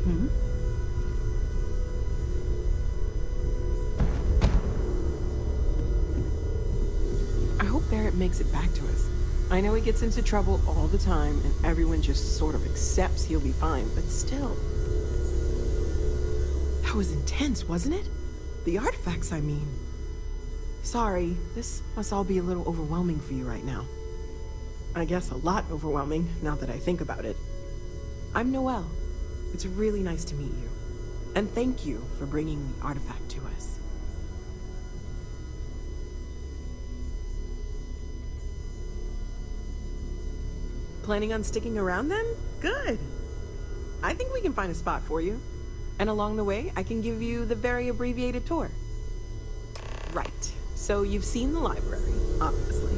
Hmm? I hope Barrett makes it back to us. I know he gets into trouble all the time, and everyone just sort of accepts he'll be fine, but still. That was intense, wasn't it? The artifacts, I mean. Sorry, this must all be a little overwhelming for you right now. I guess a lot overwhelming, now that I think about it. I'm Noelle. It's really nice to meet you. And thank you for bringing the artifact to us. Planning on sticking around then? Good. I think we can find a spot for you. And along the way, I can give you the very abbreviated tour. Right. So you've seen the library, obviously.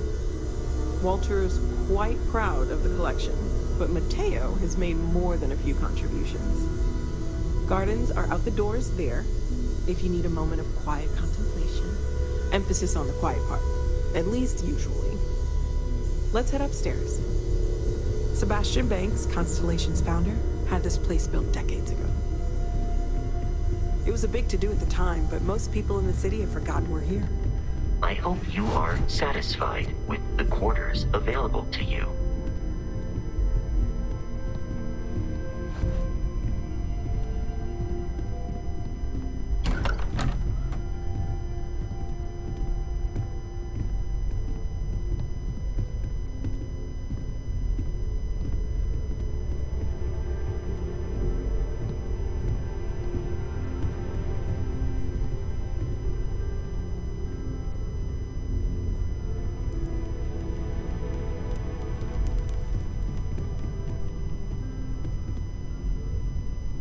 Walter's quite proud of the collection, but Mateo has made more than a few contributions. Gardens are out the doors there, if you need a moment of quiet contemplation. Emphasis on the quiet part, at least usually. Let's head upstairs. Sebastian Banks, Constellation's founder, had this place built decades ago. It was a big to-do at the time, but most people in the city have forgotten we're here. I hope you are satisfied with the quarters available to you.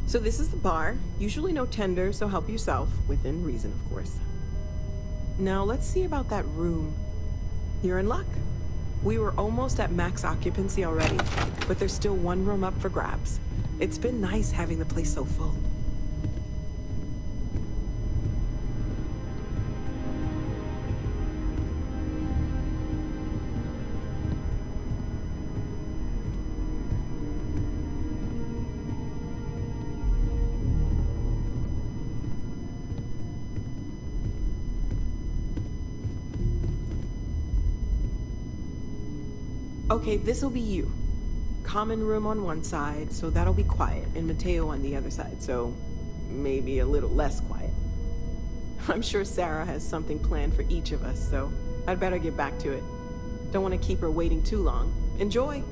So this is the bar. Usually no tender, so help yourself, within reason, of course. Now let's see about that room. You're in luck. We were almost at max occupancy already, but there's still one room up for grabs. It's been nice having the place so full. Okay, this'll be you. Common room on one side, so that'll be quiet, and Mateo on the other side, so maybe a little less quiet. I'm sure Sarah has something planned for each of us, so I'd better get back to it. Don't want to keep her waiting too long. Enjoy!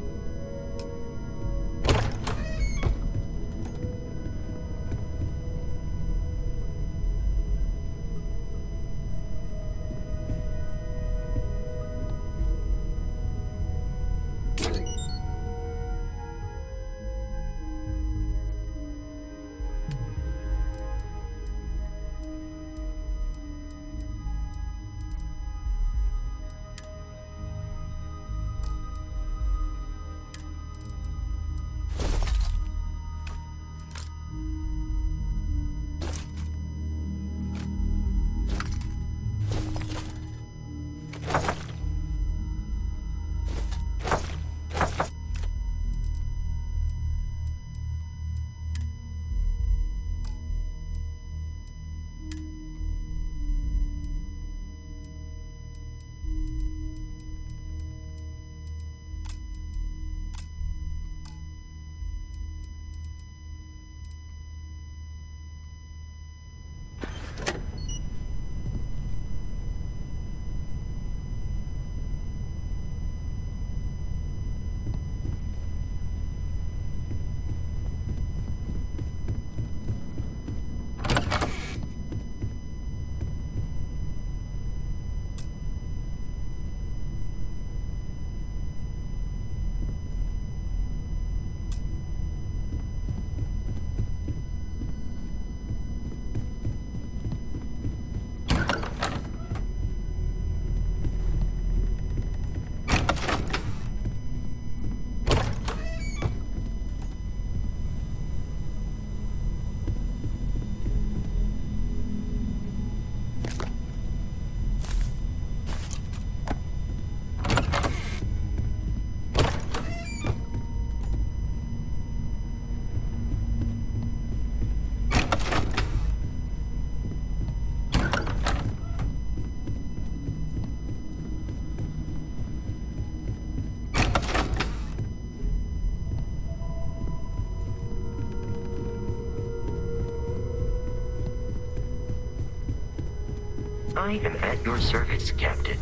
I am at your service, Captain.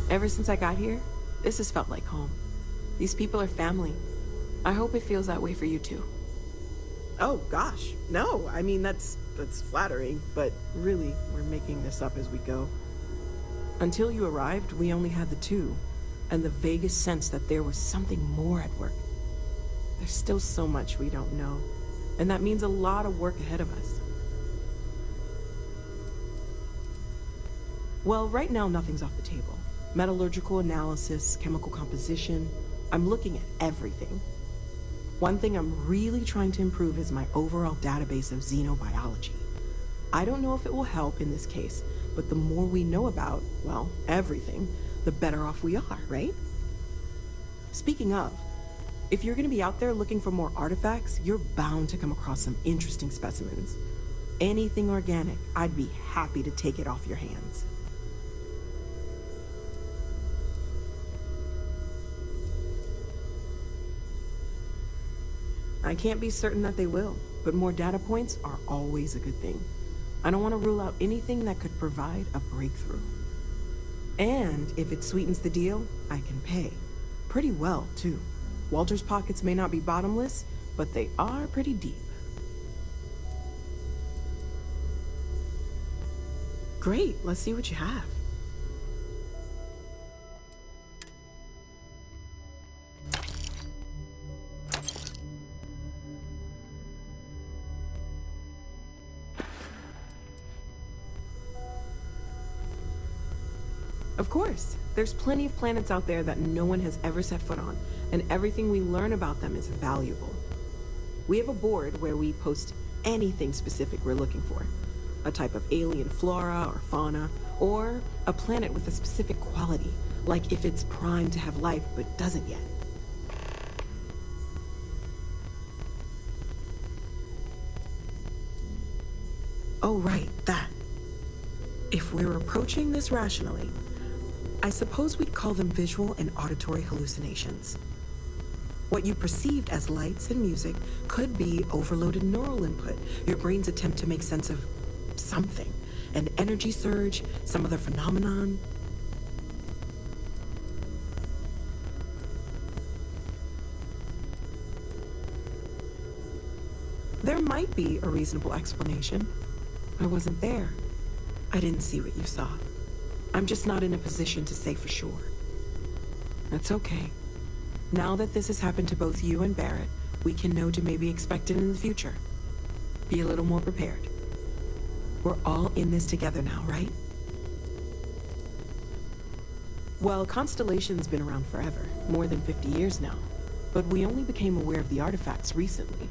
Ever since I got here, this has felt like home. These people are family. I hope it feels that way for you too. Oh gosh, no, I mean that's flattering, but really, we're making this up as we go. Until you arrived, we only had the two, and the vaguest sense that there was something more at work. There's still so much we don't know, and that means a lot of work ahead of us. Well, right now nothing's off the table. Metallurgical analysis, chemical composition, I'm looking at everything. One thing I'm really trying to improve is my overall database of xenobiology. I don't know if it will help in this case, but the more we know about, well, everything, the better off we are, right? Speaking of, if you're gonna be out there looking for more artifacts, you're bound to come across some interesting specimens. Anything organic, I'd be happy to take it off your hands. I can't be certain that they will, but more data points are always a good thing. I don't want to rule out anything that could provide a breakthrough. And if it sweetens the deal, I can pay. Pretty well, too. Walter's pockets may not be bottomless, but they are pretty deep. Great, let's see what you have. Of course, there's plenty of planets out there that no one has ever set foot on, and everything we learn about them is valuable. We have a board where we post anything specific we're looking for. A type of alien flora or fauna, or a planet with a specific quality, like if it's primed to have life but doesn't yet. Oh right, that. If we're approaching this rationally, I suppose we'd call them visual and auditory hallucinations. What you perceived as lights and music could be overloaded neural input, your brain's attempt to make sense of something, an energy surge, some other phenomenon. There might be a reasonable explanation. I wasn't there. I didn't see what you saw. I'm just not in a position to say for sure. That's okay. Now that this has happened to both you and Barrett, we can know to maybe expect it in the future. Be a little more prepared. We're all in this together now, right? Well, Constellation's been around forever, more than 50 years now. But we only became aware of the artifacts recently.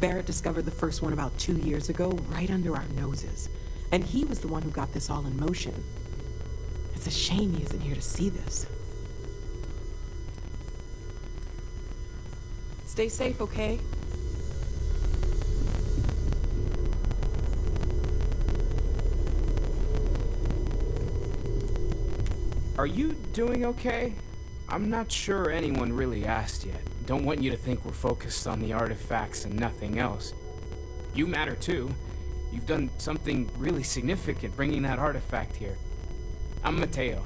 Barrett discovered the first one about 2 years ago, right under our noses. And he was the one who got this all in motion. It's a shame he isn't here to see this. Stay safe, okay? Are you doing okay? I'm not sure anyone really asked yet. Don't want you to think we're focused on the artifacts and nothing else. You matter too. You've done something really significant bringing that artifact here. I'm Mateo,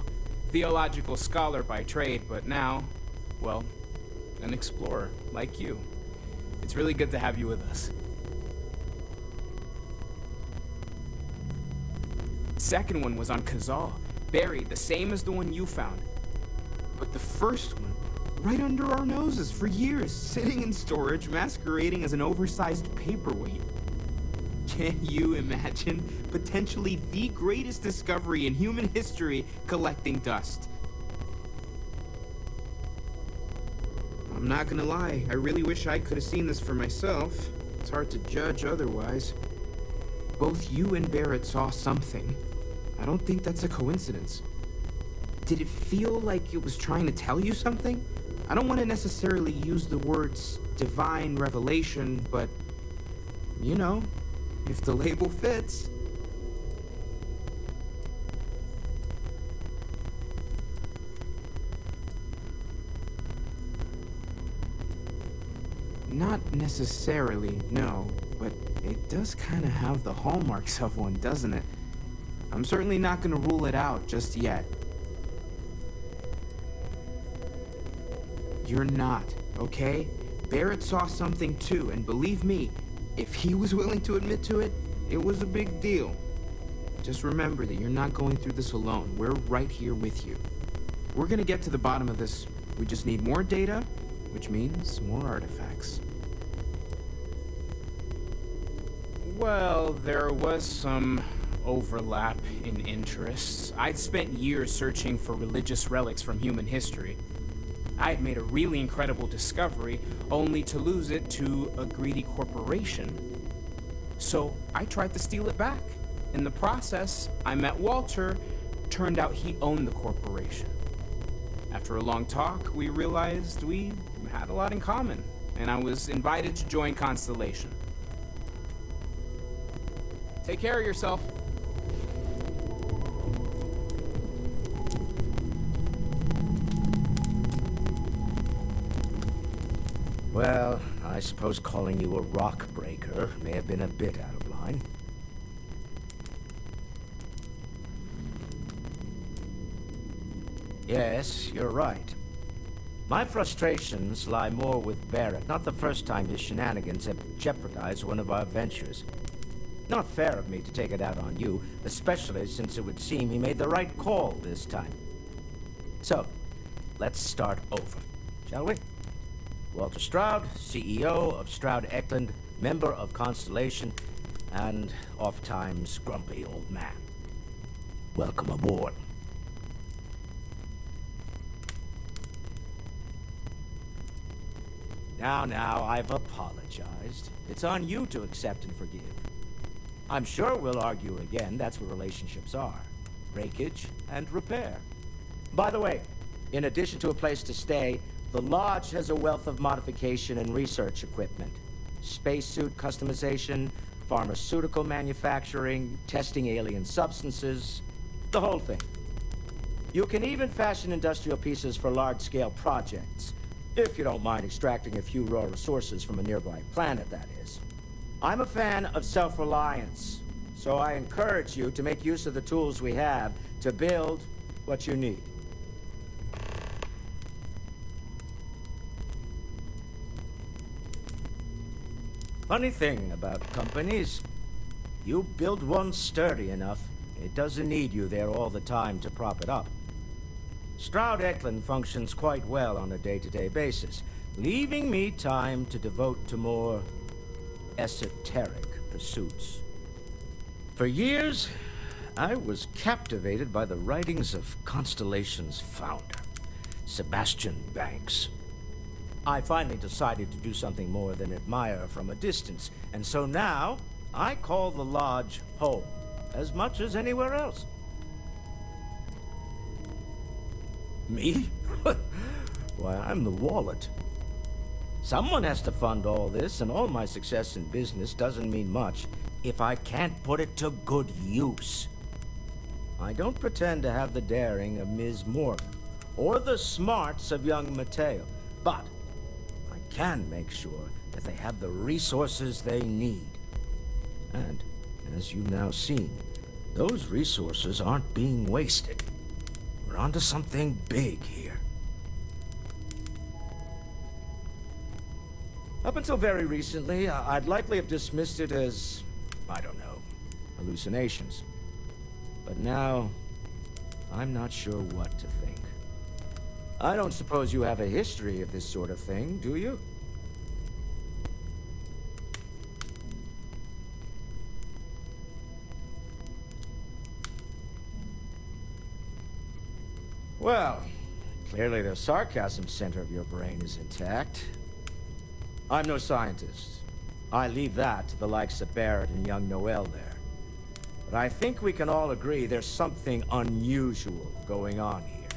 theological scholar by trade, but now, well, an explorer like you. It's really good to have you with us. Second one was on Kazal, buried, the same as the one you found. But the first one, right under our noses for years, sitting in storage, masquerading as an oversized paperweight. Can you imagine potentially the greatest discovery in human history collecting dust? I'm not gonna lie, I really wish I could have seen this for myself. It's hard to judge otherwise. Both you and Barrett saw something. I don't think that's a coincidence. Did it feel like it was trying to tell you something? I don't want to necessarily use the words divine revelation, but, you know, if the label fits. Not necessarily, no, but it does kind of have the hallmarks of one, doesn't it? I'm certainly not gonna rule it out just yet. You're not, okay? Barrett saw something too, and believe me, if he was willing to admit to it, it was a big deal. Just remember that you're not going through this alone. We're right here with you. We're gonna get to the bottom of this. We just need more data, which means more artifacts. Well, there was some overlap in interests. I'd spent years searching for religious relics from human history. I had made a really incredible discovery, only to lose it to a greedy corporation. So I tried to steal it back. In the process, I met Walter. Turned out he owned the corporation. After a long talk, we realized we had a lot in common, and I was invited to join Constellation. Take care of yourself. Well, I suppose calling you a rock breaker may have been a bit out of line. Yes, you're right. My frustrations lie more with Barrett. Not the first time his shenanigans have jeopardized one of our ventures. Not fair of me to take it out on you, especially since it would seem he made the right call this time. So, let's start over, shall we? Walter Stroud, CEO of Stroud Eklund, member of Constellation, and oft-times grumpy old man. Welcome aboard. Now, I've apologized. It's on you to accept and forgive. I'm sure we'll argue again. That's what relationships are. Breakage and repair. By the way, in addition to a place to stay, the Lodge has a wealth of modification and research equipment. Spacesuit customization, pharmaceutical manufacturing, testing alien substances, the whole thing. You can even fashion industrial pieces for large-scale projects, if you don't mind extracting a few raw resources from a nearby planet, that is. I'm a fan of self-reliance, so I encourage you to make use of the tools we have to build what you need. Funny thing about companies, you build one sturdy enough, it doesn't need you there all the time to prop it up. Stroud Eklund functions quite well on a day-to-day basis, leaving me time to devote to more esoteric pursuits. For years, I was captivated by the writings of Constellation's founder, Sebastian Banks. I finally decided to do something more than admire from a distance, and so now I call the Lodge home, as much as anywhere else. Me? Why, I'm the wallet. Someone has to fund all this, and all my success in business doesn't mean much if I can't put it to good use. I don't pretend to have the daring of Ms. Morgan, or the smarts of young Mateo, but I can make sure that they have the resources they need. And, as you've now seen, those resources aren't being wasted. We're onto something big here. Up until very recently, I'd likely have dismissed it as, I don't know, hallucinations. But now, I'm not sure what to think. I don't suppose you have a history of this sort of thing, do you? Well, clearly the sarcasm center of your brain is intact. I'm no scientist. I leave that to the likes of Barrett and young Noel there. But I think we can all agree there's something unusual going on here.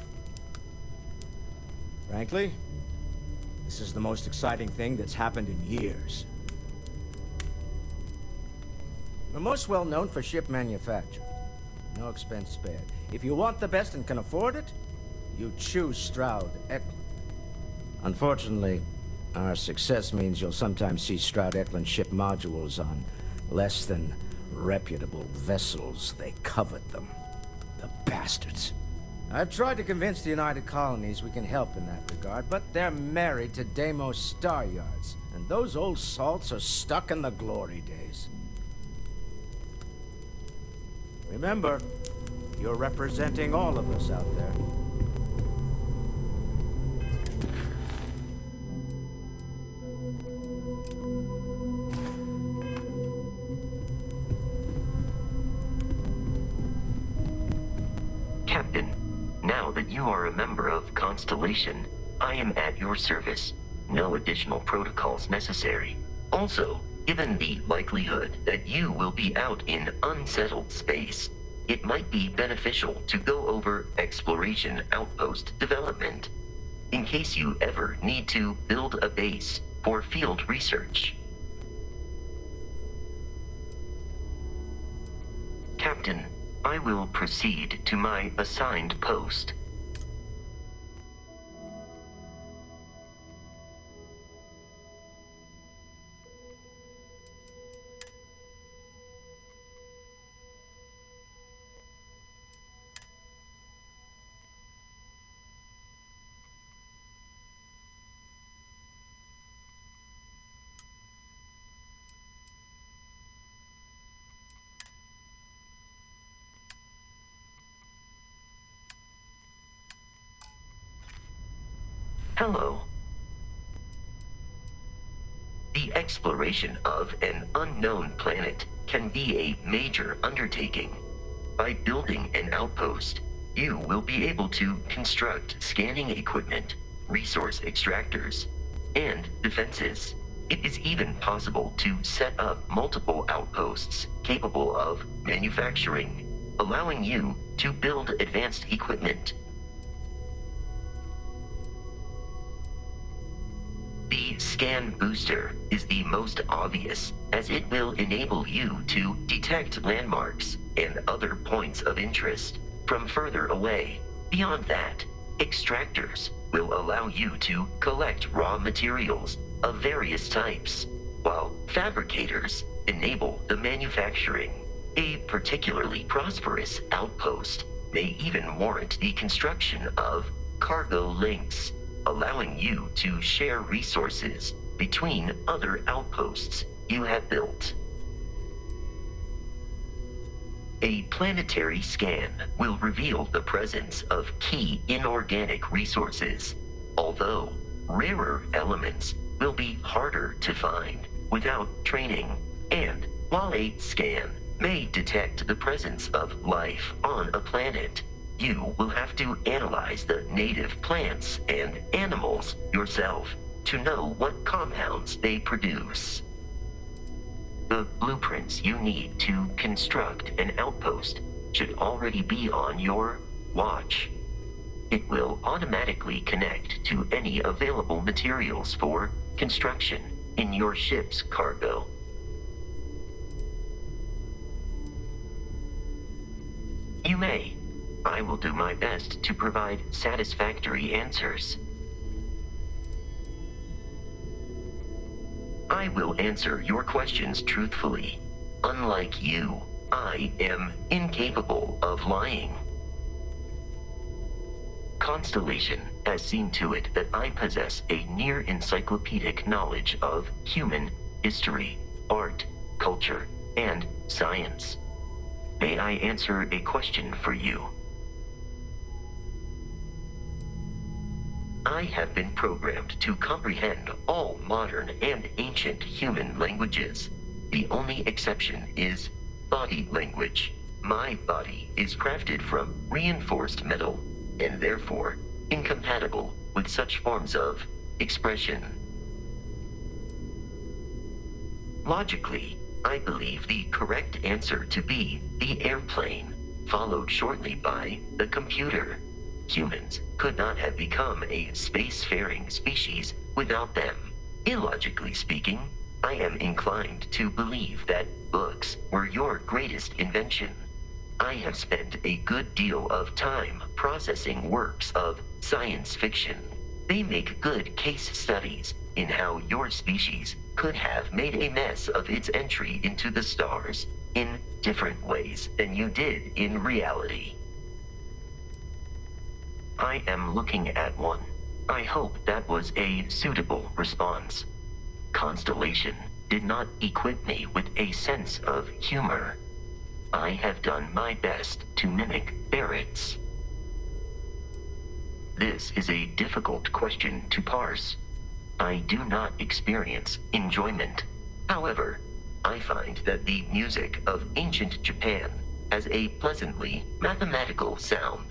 Frankly, this is the most exciting thing that's happened in years. We're most well known for ship manufacture. No expense spared. If you want the best and can afford it, you choose Stroud Eklund. Unfortunately, our success means you'll sometimes see Stroud Eklund ship modules on less than Reputable vessels, they covet them. The bastards. I've tried to convince the United Colonies we can help in that regard, but they're married to Deimos Star Yards, and those old salts are stuck in the glory days. Remember, you're representing all of us out there. Captain, now that you are a member of Constellation, I am at your service. No additional protocols necessary. Also, given the likelihood that you will be out in unsettled space, it might be beneficial to go over exploration outpost development, in case you ever need to build a base for field research. Captain, I will proceed to my assigned post. Hello. The exploration of an unknown planet can be a major undertaking. By building an outpost, you will be able to construct scanning equipment, resource extractors, and defenses. It is even possible to set up multiple outposts capable of manufacturing, allowing you to build advanced equipment. The scan booster is the most obvious, as it will enable you to detect landmarks and other points of interest from further away. Beyond that, extractors will allow you to collect raw materials of various types, while fabricators enable the manufacturing. A particularly prosperous outpost may even warrant the construction of cargo links, allowing you to share resources between other outposts you have built. A planetary scan will reveal the presence of key inorganic resources, although rarer elements will be harder to find without training. And while a scan may detect the presence of life on a planet, you will have to analyze the native plants and animals yourself to know what compounds they produce. The blueprints you need to construct an outpost should already be on your watch. It will automatically connect to any available materials for construction in your ship's cargo. You may. I will do my best to provide satisfactory answers. I will answer your questions truthfully. Unlike you, I am incapable of lying. Constellation has seen to it that I possess a near-encyclopedic knowledge of human history, art, culture, and science. May I answer a question for you? I have been programmed to comprehend all modern and ancient human languages. The only exception is body language. My body is crafted from reinforced metal, and therefore incompatible with such forms of expression. Logically, I believe the correct answer to be the airplane, followed shortly by the computer. Humans could not have become a spacefaring species without them. Illogically speaking, I am inclined to believe that books were your greatest invention. I have spent a good deal of time processing works of science fiction. They make good case studies in how your species could have made a mess of its entry into the stars in different ways than you did in reality. I am looking at one. I hope that was a suitable response. Constellation did not equip me with a sense of humor. I have done my best to mimic Barrett's. This is a difficult question to parse. I do not experience enjoyment. However, I find that the music of ancient Japan has a pleasantly mathematical sound.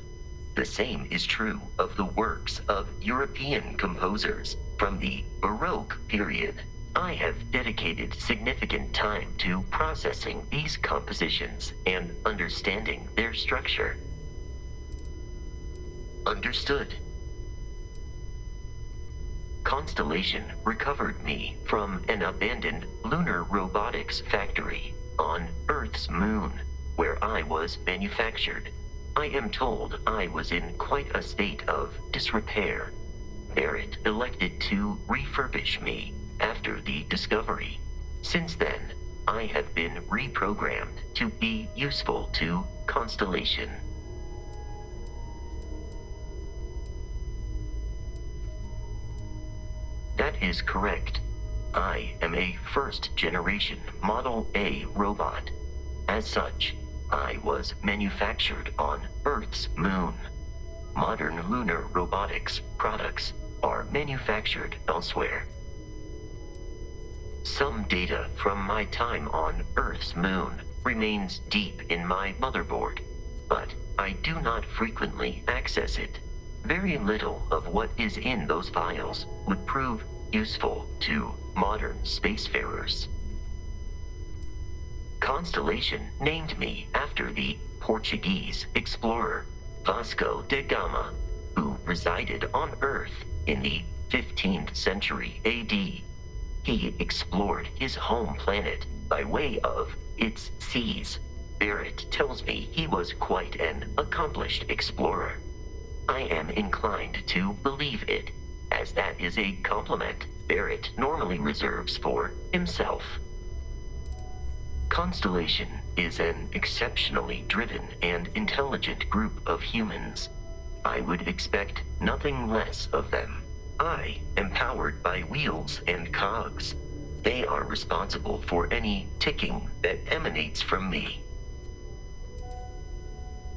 The same is true of the works of European composers from the Baroque period. I have dedicated significant time to processing these compositions and understanding their structure. Understood. Constellation recovered me from an abandoned lunar robotics factory on Earth's moon, where I was manufactured. I am told I was in quite a state of disrepair. Barrett elected to refurbish me after the discovery. Since then, I have been reprogrammed to be useful to Constellation. That is correct. I am a first-generation Model A robot. As such, I was manufactured on Earth's moon. Modern lunar robotics products are manufactured elsewhere. Some data from my time on Earth's moon remains deep in my motherboard, but I do not frequently access it. Very little of what is in those files would prove useful to modern spacefarers. Constellation named me after the Portuguese explorer Vasco da Gama, who resided on Earth in the 15th century AD. He explored his home planet by way of its seas. Barrett tells me he was quite an accomplished explorer. I am inclined to believe it, as that is a compliment Barrett normally reserves for himself. Constellation is an exceptionally driven and intelligent group of humans. I would expect nothing less of them. I am powered by wheels and cogs. They are responsible for any ticking that emanates from me.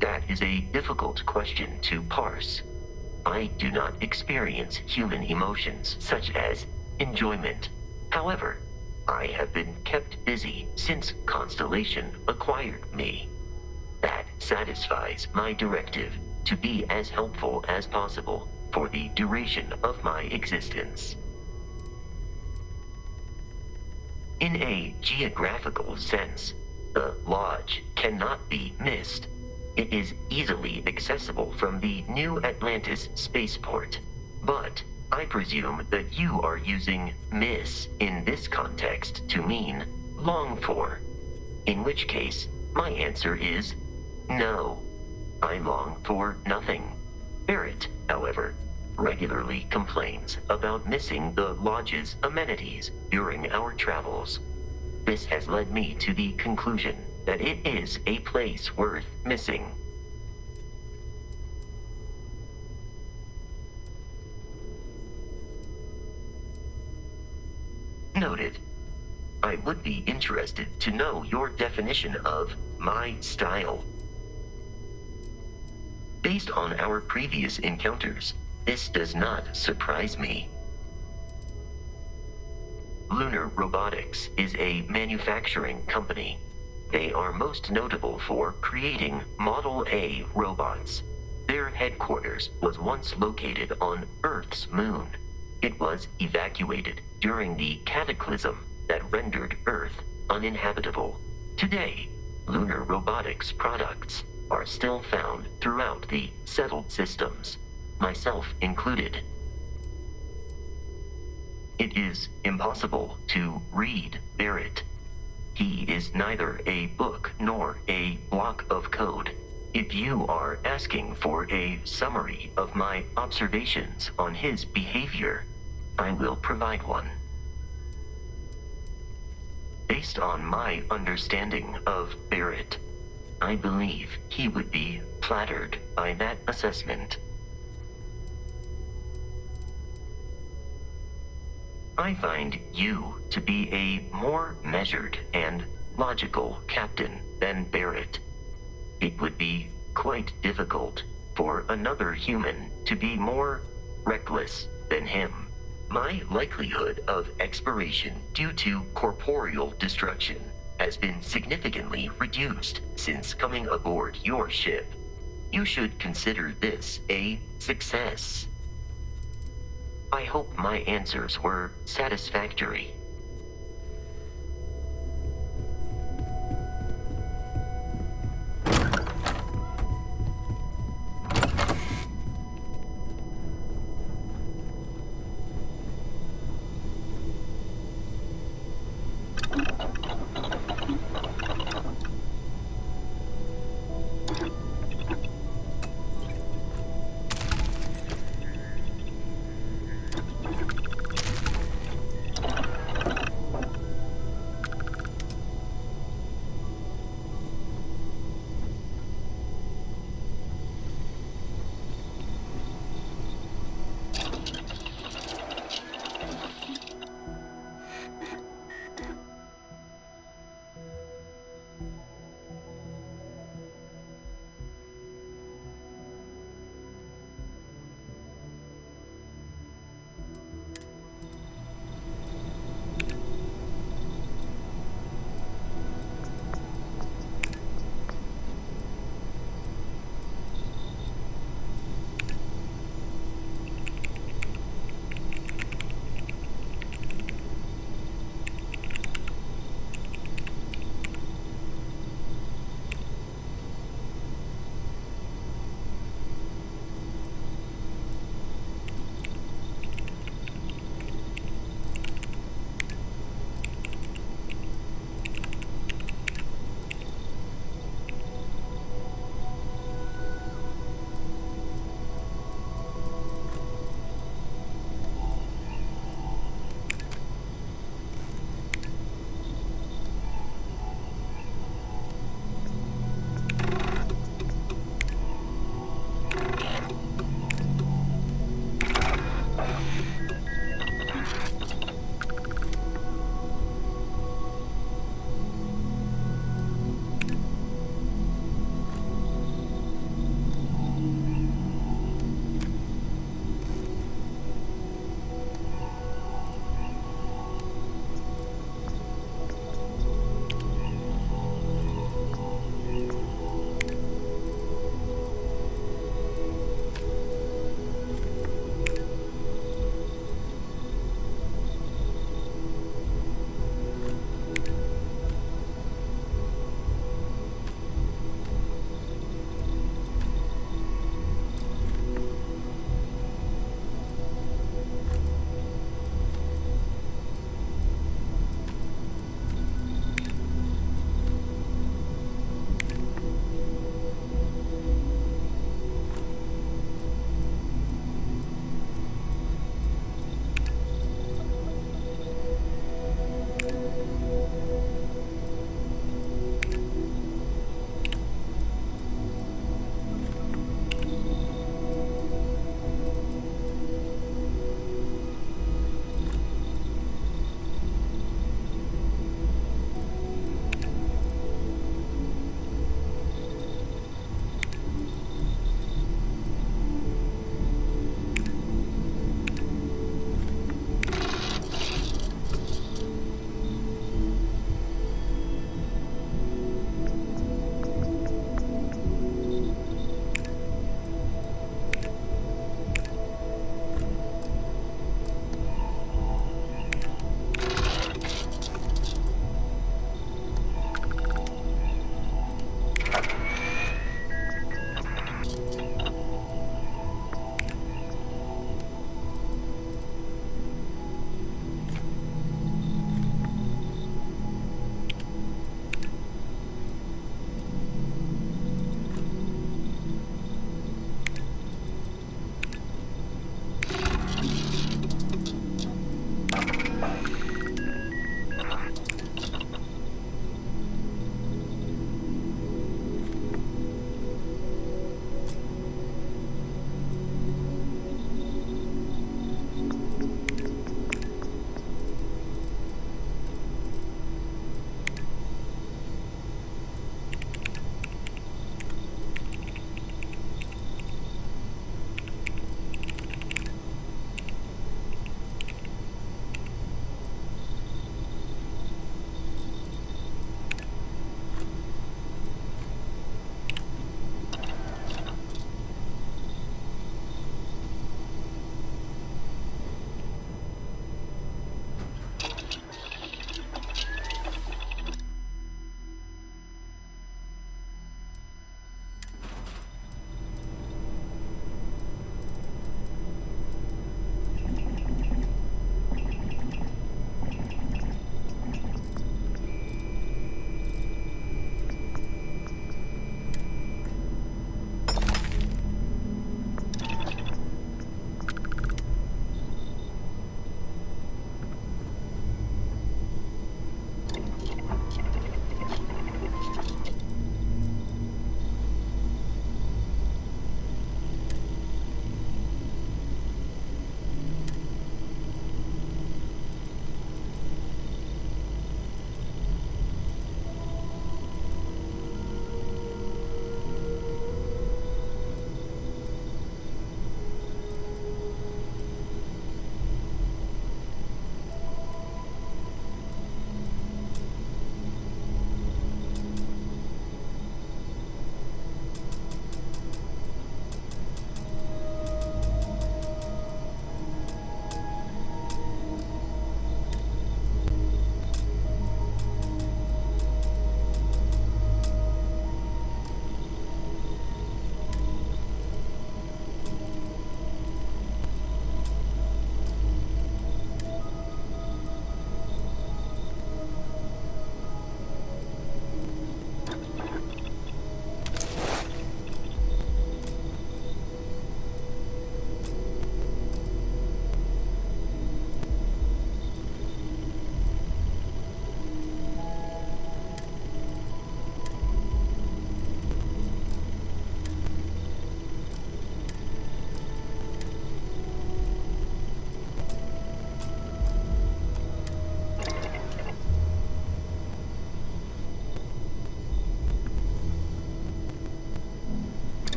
That is a difficult question to parse. I do not experience human emotions such as enjoyment. However, I have been kept busy since Constellation acquired me. That satisfies my directive to be as helpful as possible for the duration of my existence. In a geographical sense, the Lodge cannot be missed. It is easily accessible from the New Atlantis spaceport, but I presume that you are using miss in this context to mean long for, in which case my answer is no. I long for nothing. Barrett, however, regularly complains about missing the Lodge's amenities during our travels. This has led me to the conclusion that it is a place worth missing. Noted. I would be interested to know your definition of my style. Based on our previous encounters, this does not surprise me. Lunar Robotics is a manufacturing company. They are most notable for creating Model A robots. Their headquarters was once located on Earth's moon. It was evacuated during the cataclysm that rendered Earth uninhabitable. Today, Lunar Robotics products are still found throughout the settled systems, myself included. It is impossible to read Barrett. He is neither a book nor a block of code. If you are asking for a summary of my observations on his behavior, I will provide one. Based on my understanding of Barrett, I believe he would be flattered by that assessment. I find you to be a more measured and logical captain than Barrett. It would be quite difficult for another human to be more reckless than him. My likelihood of expiration due to corporeal destruction has been significantly reduced since coming aboard your ship. You should consider this a success. I hope my answers were satisfactory.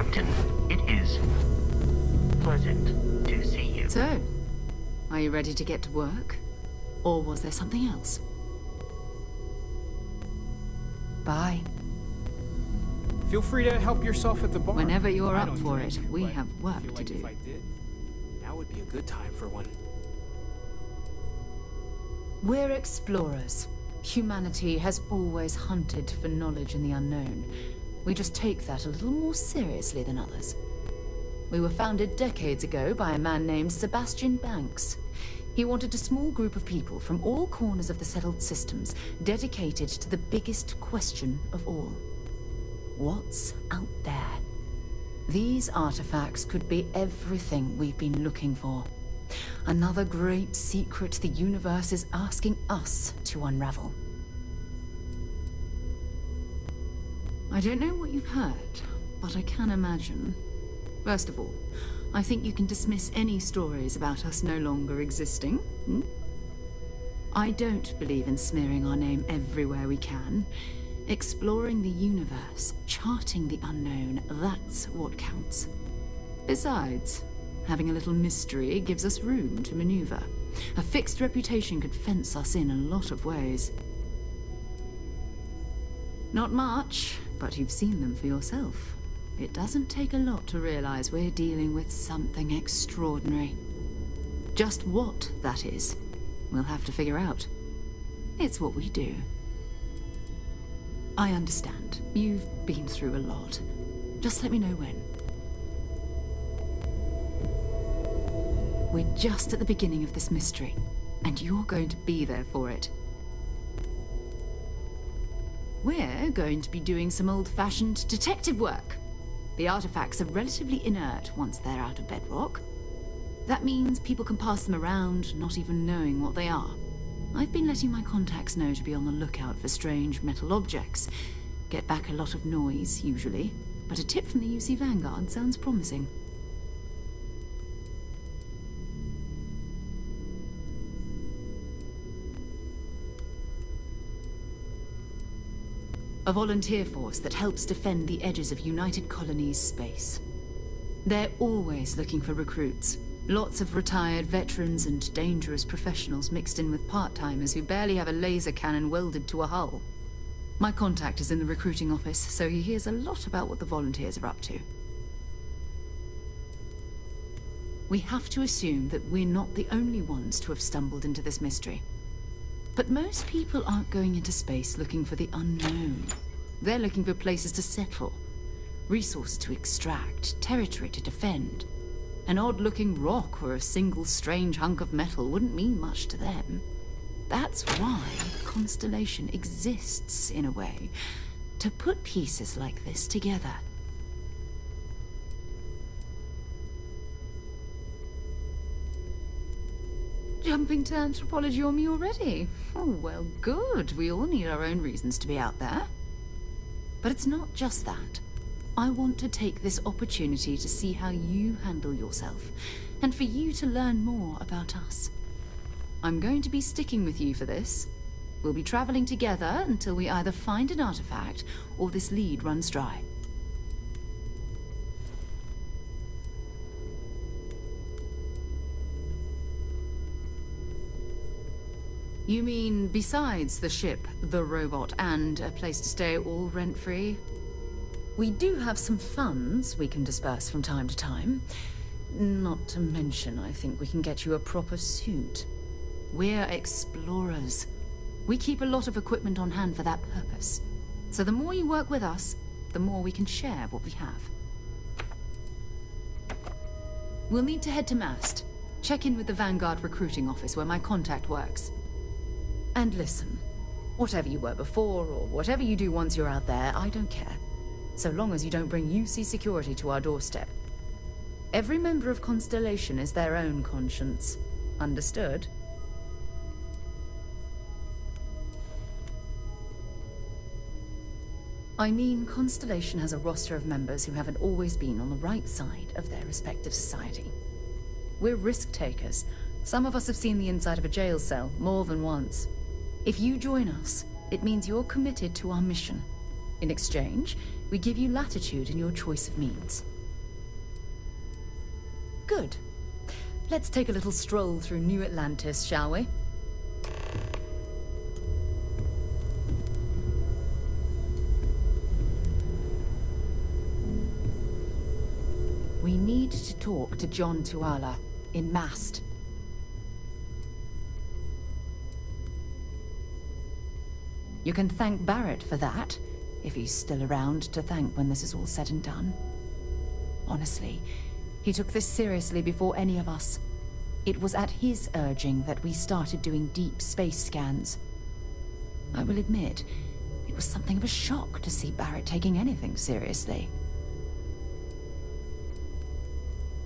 Captain. It is pleasant to see you. So, are you ready to get to work? Or was there something else? Bye. Feel free to help yourself at the bar. Whenever you're I up don't for drink, it, we but have I work feel to like do. If I did, now would be a good time for one. We're explorers. Humanity has always hunted for knowledge in the unknown. We just take that a little more seriously than others. We were founded decades ago by a man named Sebastian Banks. He wanted a small group of people from all corners of the settled systems dedicated to the biggest question of all. What's out there? These artifacts could be everything we've been looking for. Another great secret the universe is asking us to unravel. I don't know what you've heard, but I can imagine. First of all, I think you can dismiss any stories about us no longer existing. I don't believe in smearing our name everywhere we can. Exploring the universe, charting the unknown, that's what counts. Besides, having a little mystery gives us room to maneuver. A fixed reputation could fence us in a lot of ways. Not much, but you've seen them for yourself. It doesn't take a lot to realize we're dealing with something extraordinary. Just what that is, we'll have to figure out. It's what we do. I understand. You've been through a lot. Just let me know when. We're just at the beginning of this mystery, and you're going to be there for it. We're going to be doing some old-fashioned detective work. The artifacts are relatively inert once they're out of bedrock. That means people can pass them around, not even knowing what they are. I've been letting my contacts know to be on the lookout for strange metal objects. Get back a lot of noise, usually, but a tip from the UC Vanguard sounds promising. A volunteer force that helps defend the edges of United Colonies space. They're always looking for recruits. Lots of retired veterans and dangerous professionals mixed in with part-timers who barely have a laser cannon welded to a hull. My contact is in the recruiting office, so he hears a lot about what the volunteers are up to. We have to assume that we're not the only ones to have stumbled into this mystery. But most people aren't going into space looking for the unknown. They're looking for places to settle, resources to extract, territory to defend. An odd-looking rock or a single strange hunk of metal wouldn't mean much to them. That's why Constellation exists, in a way, to put pieces like this together. Jumping to anthropology on me already? Oh, well, good. We all need our own reasons to be out there. But it's not just that. I want to take this opportunity to see how you handle yourself, and for you to learn more about us. I'm going to be sticking with you for this. We'll be traveling together until we either find an artifact or this lead runs dry. You mean besides the ship, the robot, and a place to stay all rent-free? We do have some funds we can disperse from time to time. Not to mention, I think we can get you a proper suit. We're explorers. We keep a lot of equipment on hand for that purpose. So the more you work with us, the more we can share what we have. We'll need to head to Mast. Check in with the Vanguard recruiting office where my contact works. And listen, whatever you were before, or whatever you do once you're out there, I don't care. So long as you don't bring UC security to our doorstep. Every member of Constellation is their own conscience. Understood? I mean, Constellation has a roster of members who haven't always been on the right side of their respective society. We're risk takers. Some of us have seen the inside of a jail cell more than once. If you join us, it means you're committed to our mission. In exchange, we give you latitude in your choice of means. Good. Let's take a little stroll through New Atlantis, shall we? We need to talk to John Tuala in Mast. You can thank Barrett for that, if he's still around to thank when this is all said and done. Honestly, he took this seriously before any of us. It was at his urging that we started doing deep space scans. I will admit, it was something of a shock to see Barrett taking anything seriously.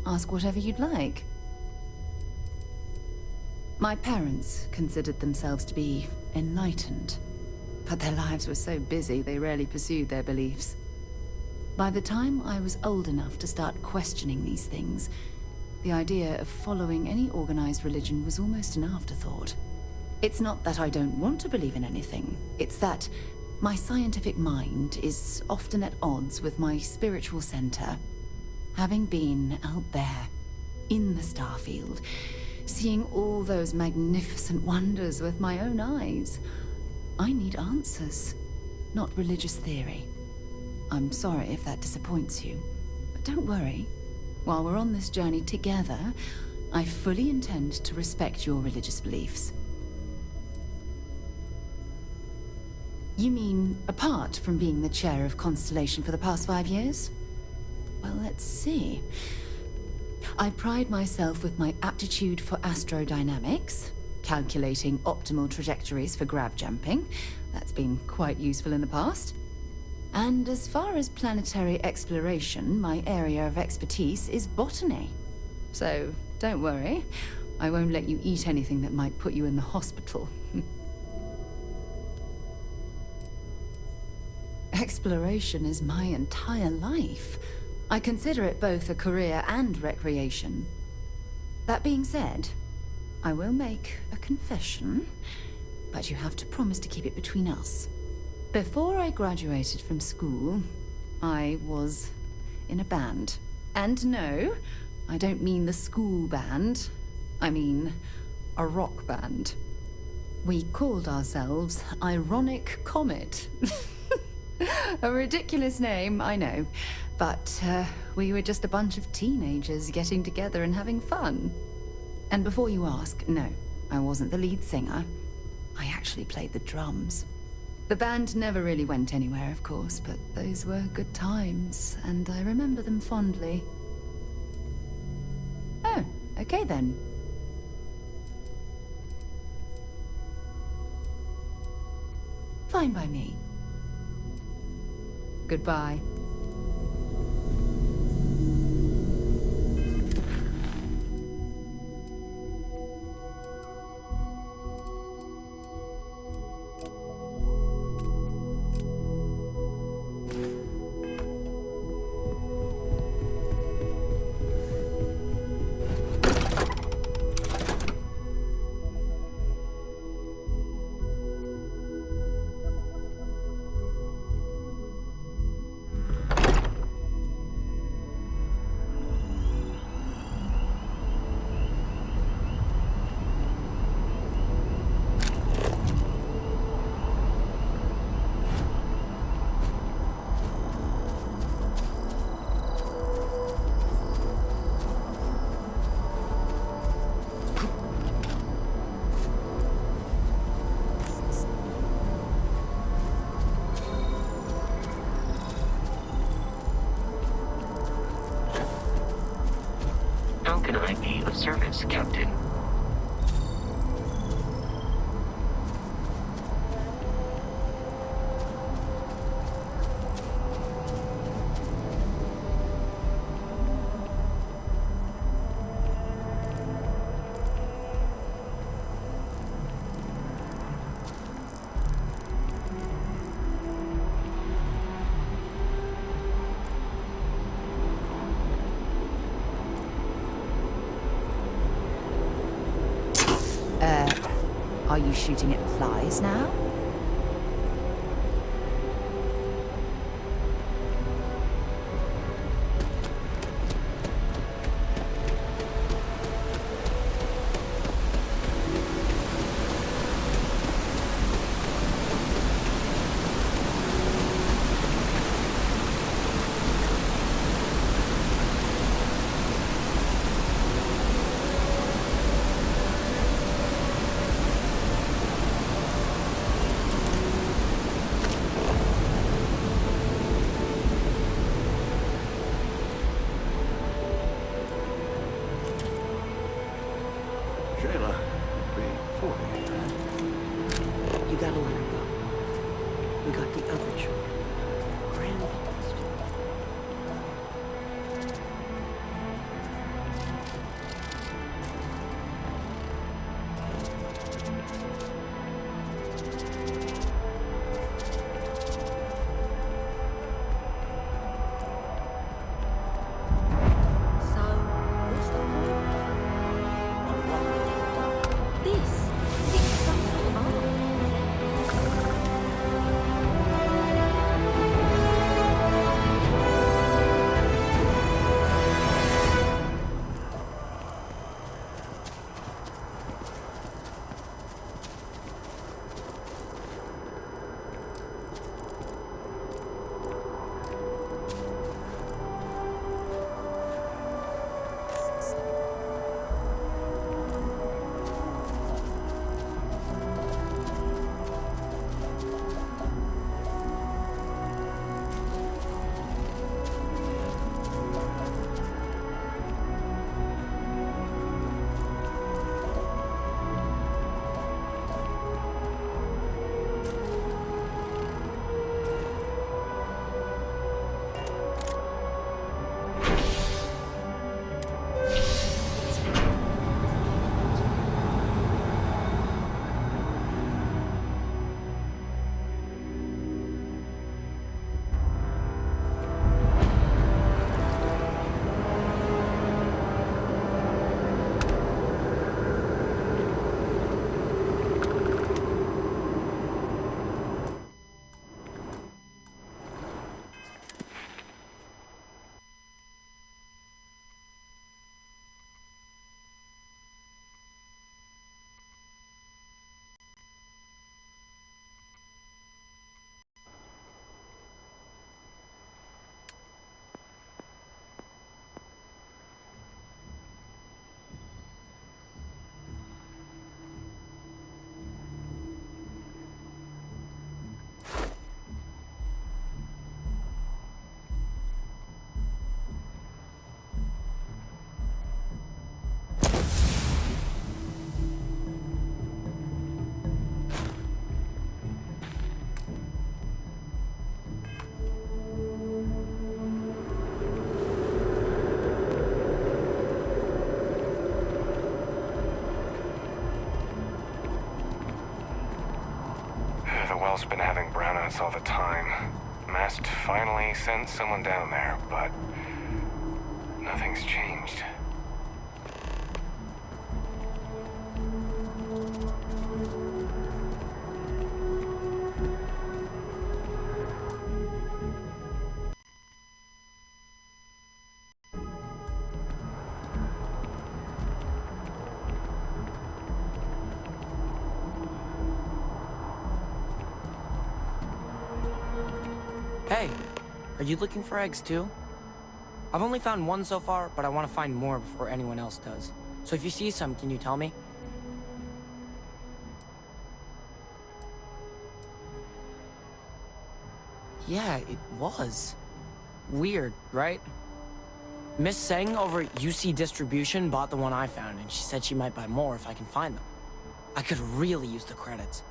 Ask whatever you'd like. My parents considered themselves to be enlightened, but their lives were so busy they rarely pursued their beliefs. By the time I was old enough to start questioning these things, the idea of following any organized religion was almost an afterthought. It's not that I don't want to believe in anything, it's that my scientific mind is often at odds with my spiritual center. Having been out there, in the Starfield, seeing all those magnificent wonders with my own eyes, I need answers, not religious theory. I'm sorry if that disappoints you, but don't worry. While we're on this journey together, I fully intend to respect your religious beliefs. You mean, apart from being the chair of Constellation for the past 5 years? Well, let's see. I pride myself with my aptitude for astrodynamics, calculating optimal trajectories for grav jumping. That's been quite useful in the past. And as far as planetary exploration, my area of expertise is botany. So, don't worry. I won't let you eat anything that might put you in the hospital. Exploration is my entire life. I consider it both a career and recreation. That being said, I will make a confession, but you have to promise to keep it between us. Before I graduated from school, I was in a band. And no, I don't mean the school band. I mean a rock band. We called ourselves Ironic Comet. A ridiculous name, I know. But we were just a bunch of teenagers getting together and having fun. And before you ask, no, I wasn't the lead singer. I actually played the drums. The band never really went anywhere, of course, but those were good times, and I remember them fondly. Oh, okay then. Fine by me. Goodbye. How can I be of service, Captain? Are you shooting at flies now? well's been having brownouts all the time. Mast finally sent someone down there, but nothing's changed. Hey, are you looking for eggs too? I've only found one so far, but I want to find more before anyone else does. So if you see some, can you tell me? Yeah, it was. Weird, right? Miss Seng over at UC Distribution bought the one I found, and she said she might buy more if I can find them. I could really use the credits.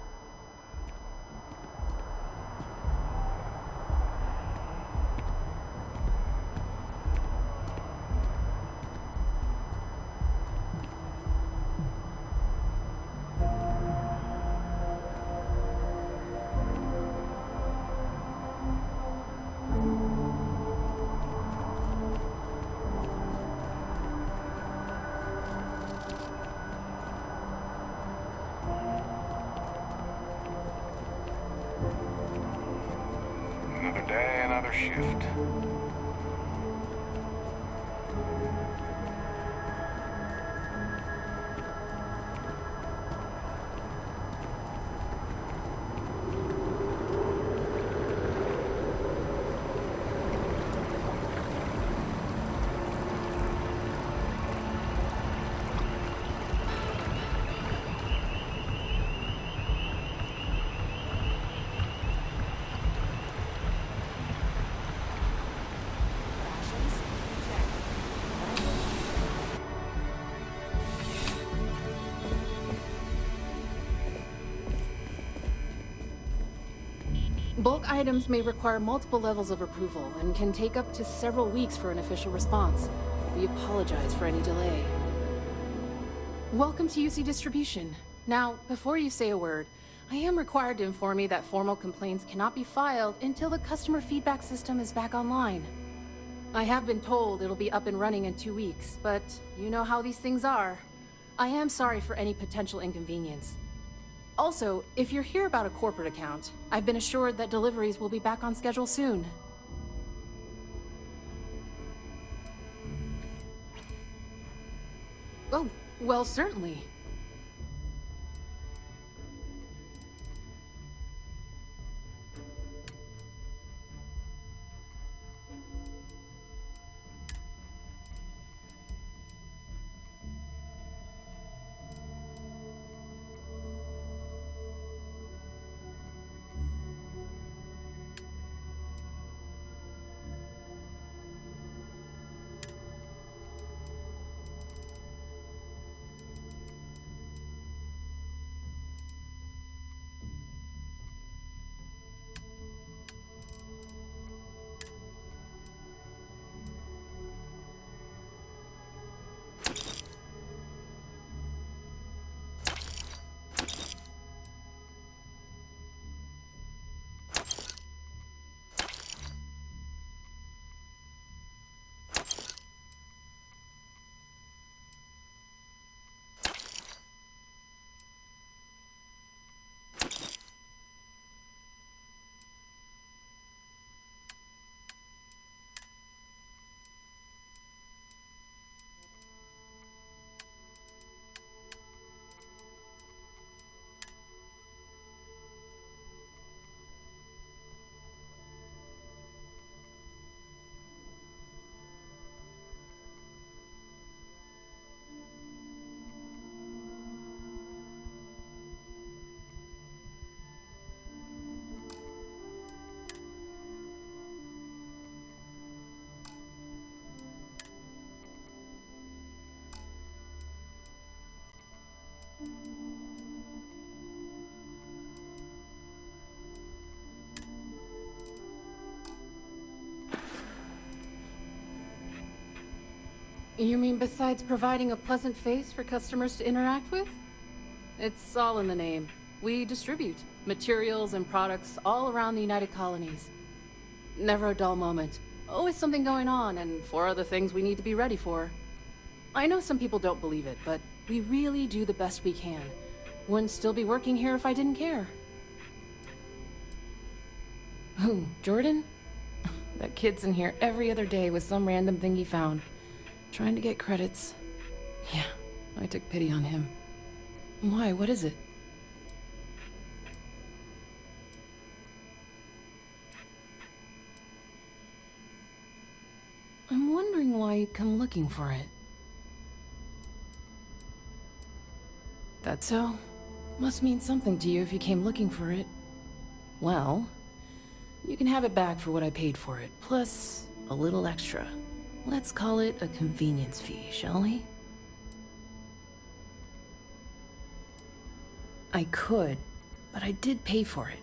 Another day, another shift. Bulk items may require multiple levels of approval and can take up to several weeks for an official response. We apologize for any delay. Welcome to UC Distribution. Now, before you say a word, I am required to inform you that formal complaints cannot be filed until the customer feedback system is back online. I have been told it'll be up and running in 2 weeks, but you know how these things are. I am sorry for any potential inconvenience. Also, if you're here about a corporate account, I've been assured that deliveries will be back on schedule soon. Oh, well, certainly. You mean besides providing a pleasant face for customers to interact with? It's all in the name. We distribute materials and products all around the United Colonies. Never a dull moment. Always something going on, and 4 other things we need to be ready for. I know some people don't believe it, but we really do the best we can. Wouldn't still be working here if I didn't care. Who, Jordan? That kid's in here every other day with some random thing he found. Trying to get credits. Yeah, I took pity on him. Why, what is it? I'm wondering why you'd come looking for it. That so? Must mean something to you if you came looking for it. Well, you can have it back for what I paid for it, plus a little extra. Let's call it a convenience fee, shall we? I could, but I did pay for it.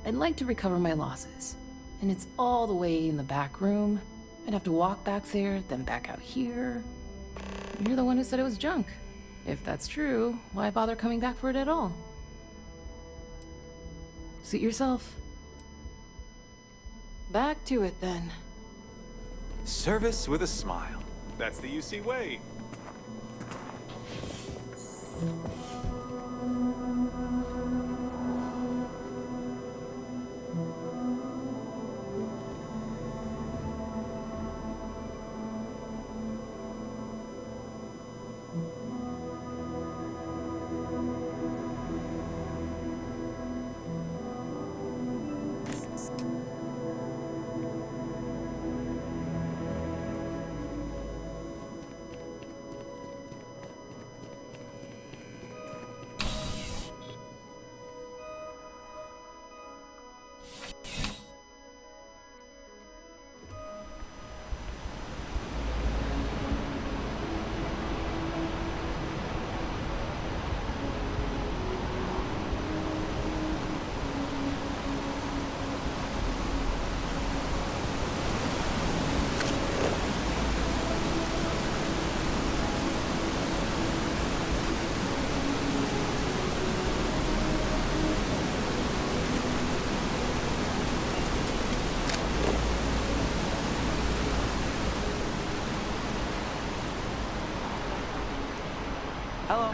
I'd like to recover my losses. And it's all the way in the back room. I'd have to walk back there, then back out here. You're the one who said it was junk. If that's true, why bother coming back for it at all? Suit yourself. Back to it, then. Service with a smile. That's the UC way. Hello.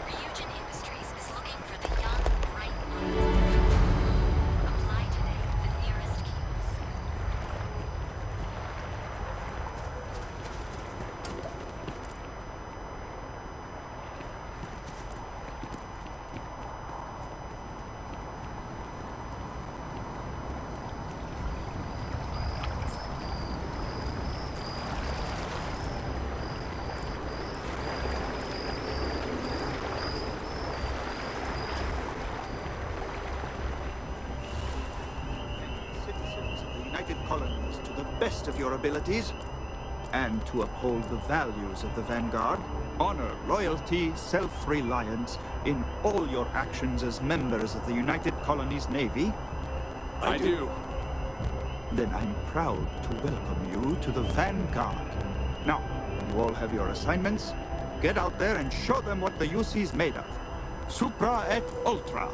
Ryujin Industries is looking for the young, bright minds. Apply today at the nearest kiosk. Citizens of the United Colonies to the best of your abilities, and to uphold the values of the Vanguard, honor loyalty, self-reliance in all your actions as members of the United Colonies Navy. I do. Then I'm proud to welcome you to the Vanguard. Now, you all have your assignments. Get out there and show them what the UC's made of. Supra et Ultra.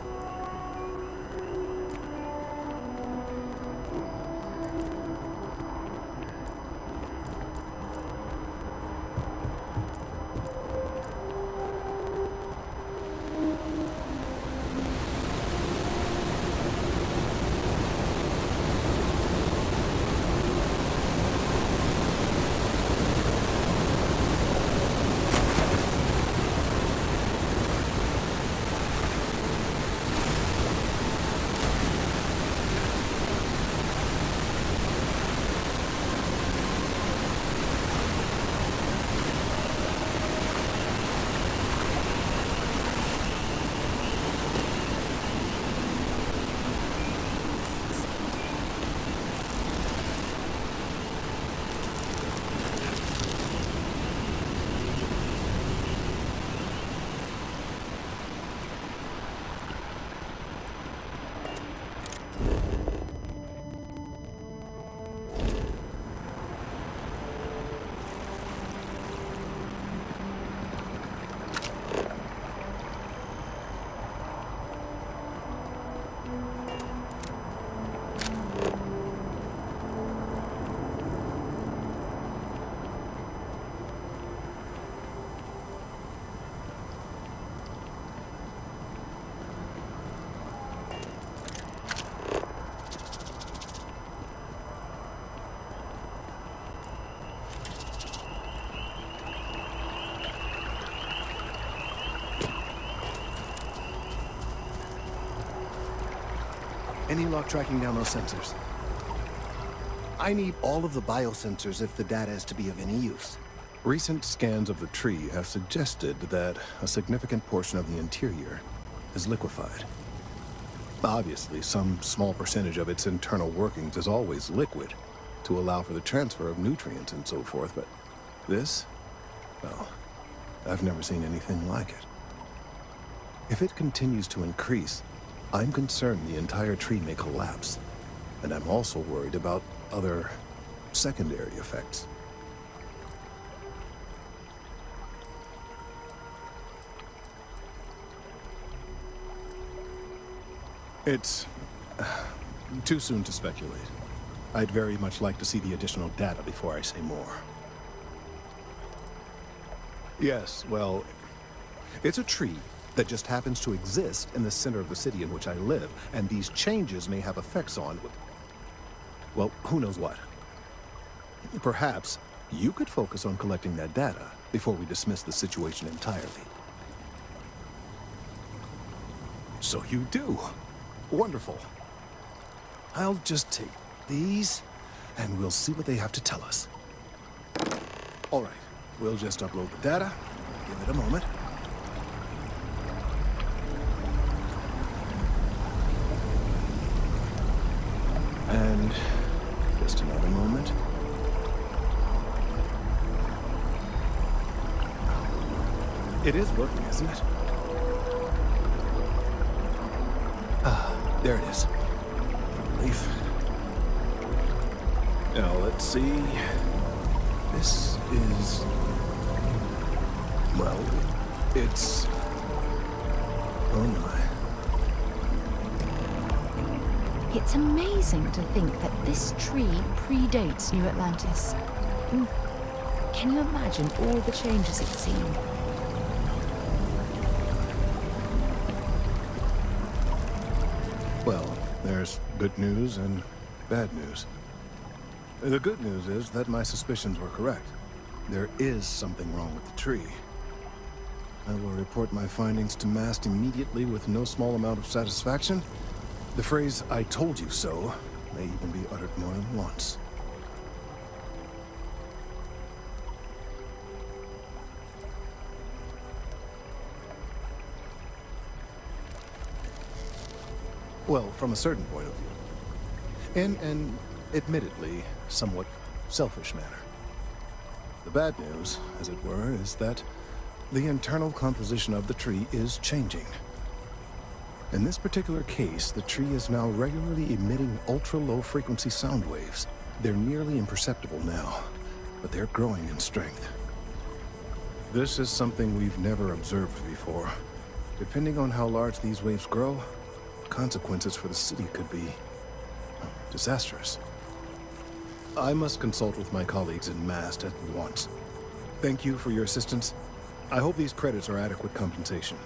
Any luck tracking down those sensors? I need all of the biosensors if the data is to be of any use. Recent scans of the tree have suggested that a significant portion of the interior is liquefied. Obviously, some small percentage of its internal workings is always liquid to allow for the transfer of nutrients and so forth, but this, well, I've never seen anything like it. If it continues to increase, I'm concerned the entire tree may collapse, and I'm also worried about other secondary effects. It's too soon to speculate. I'd very much like to see the additional data before I say more. Yes, well, it's a tree that just happens to exist in the center of the city in which I live, and these changes may have effects on, well, who knows what. Perhaps you could focus on collecting that data before we dismiss the situation entirely. So you do. Wonderful. I'll just take these, and we'll see what they have to tell us. All right, we'll just upload the data. Give it a moment. And just another moment. It is working, isn't it? Ah, there it is. Relief. Now, let's see. This is... well, it's... oh my. It's amazing to think that this tree predates New Atlantis. Can you imagine all the changes it's seen? Well, there's good news and bad news. The good news is that my suspicions were correct. There is something wrong with the tree. I will report my findings to MAST immediately with no small amount of satisfaction. The phrase, "I told you so," may even be uttered more than once. Well, from a certain point of view. In an, admittedly, somewhat selfish manner. The bad news, as it were, is that the internal composition of the tree is changing. In this particular case, the tree is now regularly emitting ultra-low frequency sound waves. They're nearly imperceptible now, but they're growing in strength. This is something we've never observed before. Depending on how large these waves grow, consequences for the city could be disastrous. I must consult with my colleagues in MAST at once. Thank you for your assistance. I hope these credits are adequate compensation.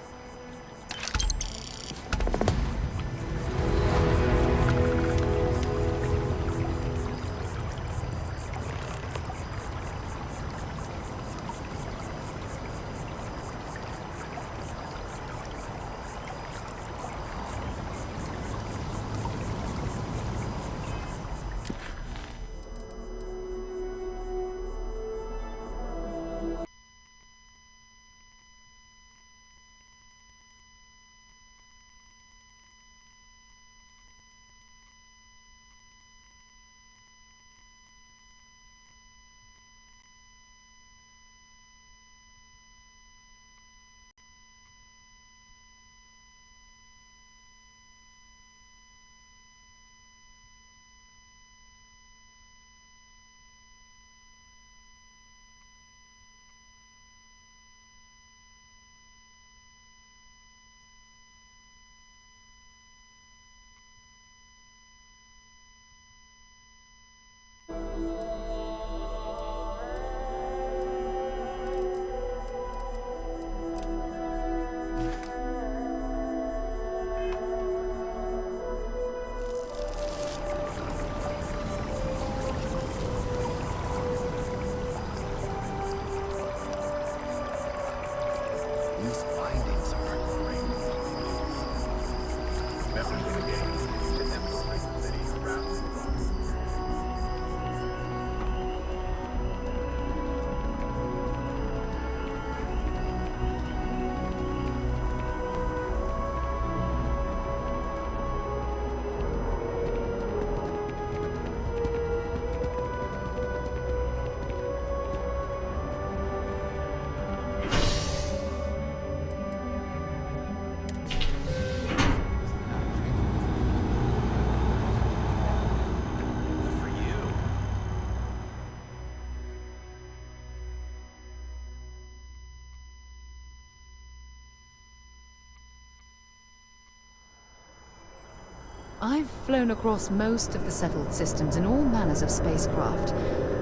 I've flown across most of the settled systems in all manners of spacecraft,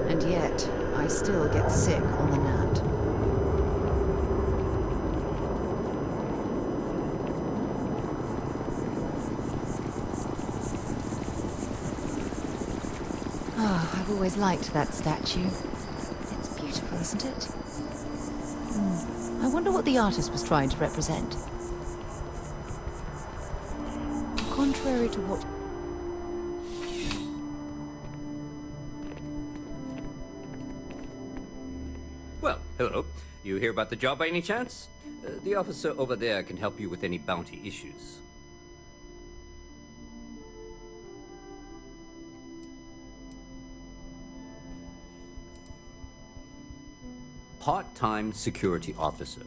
and yet I still get sick on the gnat. Oh, I've always liked that statue. It's beautiful, isn't it? I wonder what the artist was trying to represent. Contrary to what... Well, hello. You hear about the job by any chance? The officer over there can help you with any bounty issues. Part-time security officer.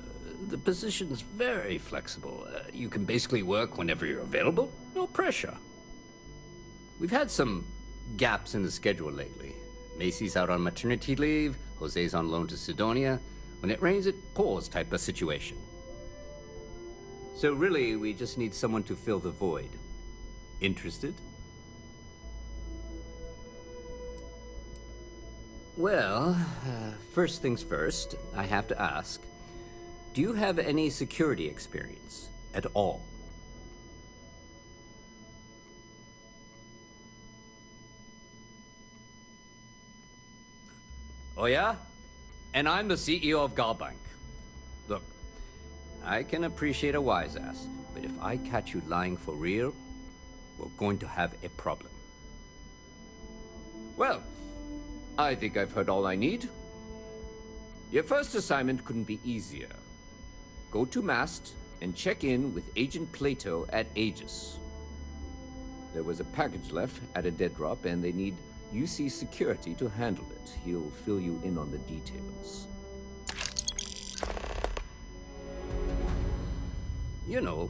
The position's very flexible. You can basically work whenever you're available. No pressure. We've had some gaps in the schedule lately. Macy's out on maternity leave. Jose's on loan to Sidonia. When it rains, it pours type of situation. So really, we just need someone to fill the void. Interested? Well, first things first, I have to ask, do you have any security experience at all? Oh yeah? And I'm the CEO of Galbank. Look, I can appreciate a wise ass, but if I catch you lying for real, we're going to have a problem. Well, I think I've heard all I need. Your first assignment couldn't be easier. Go to Mast and check in with Agent Plato at Aegis. There was a package left at a dead drop, and they need UC security to handle it. He'll fill you in on the details. You know,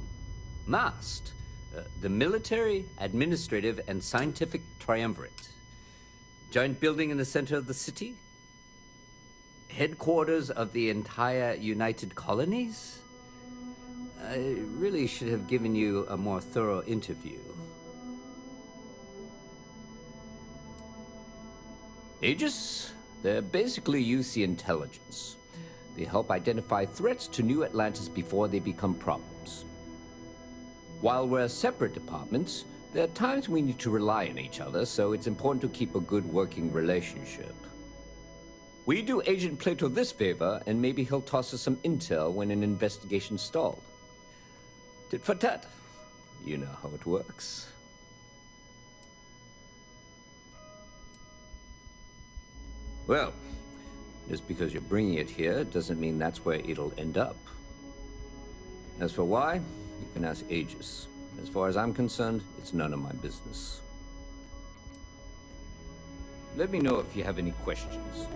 MAST, the Military, Administrative, and Scientific Triumvirate. Giant building in the center of the city? Headquarters of the entire United Colonies? I really should have given you a more thorough interview. Aegis? They're basically UC intelligence. They help identify threats to New Atlantis before they become problems. While we're separate departments, there are times we need to rely on each other, so it's important to keep a good working relationship. We do Agent Plato this favor, and maybe he'll toss us some intel when an investigation stalled. Tit for tat. You know how it works. Well, just because you're bringing it here doesn't mean that's where it'll end up. As for why, you can ask Aegis. As far as I'm concerned, it's none of my business. Let me know if you have any questions.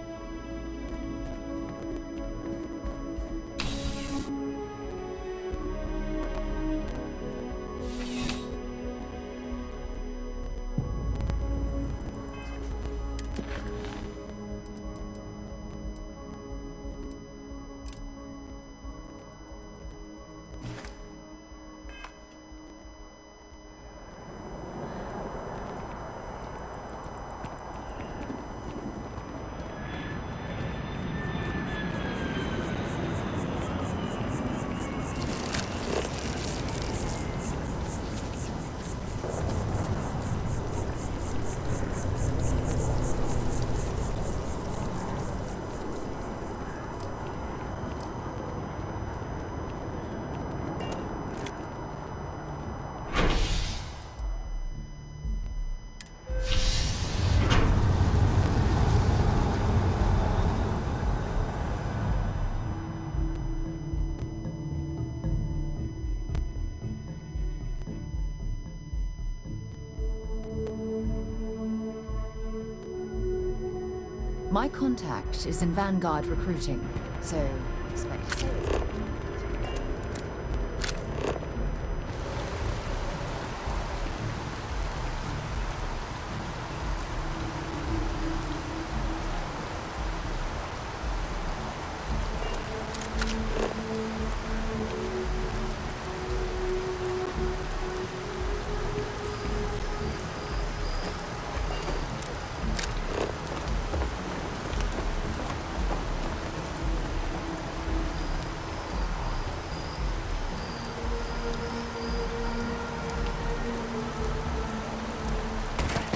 My contact is in Vanguard recruiting, so expect to see it.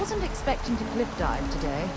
wasn't expecting to cliff dive today.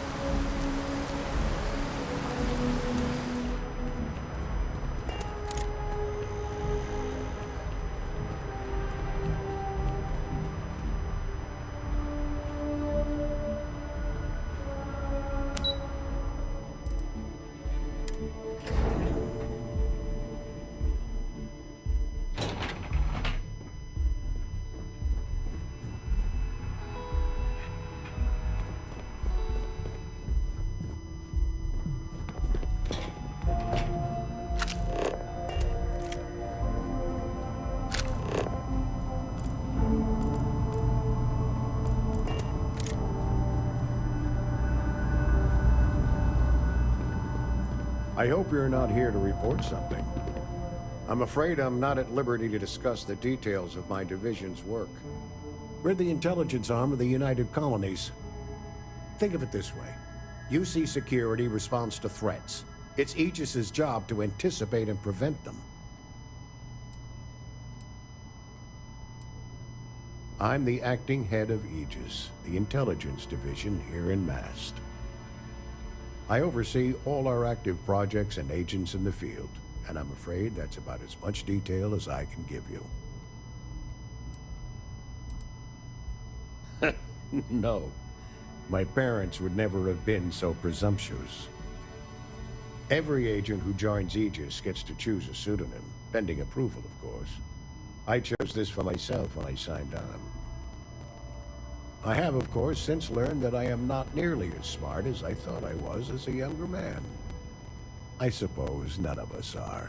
I hope you're not here to report something. I'm afraid I'm not at liberty to discuss the details of my division's work. We're the intelligence arm of the United Colonies. Think of it this way. UC Security responds to threats. It's Aegis's job to anticipate and prevent them. I'm the acting head of Aegis, the intelligence division here in Mast. I oversee all our active projects and agents in the field, and I'm afraid that's about as much detail as I can give you. No. My parents would never have been so presumptuous. Every agent who joins Aegis gets to choose a pseudonym, pending approval, of course. I chose this for myself when I signed on. I have, of course, since learned that I am not nearly as smart as I thought I was as a younger man. I suppose none of us are.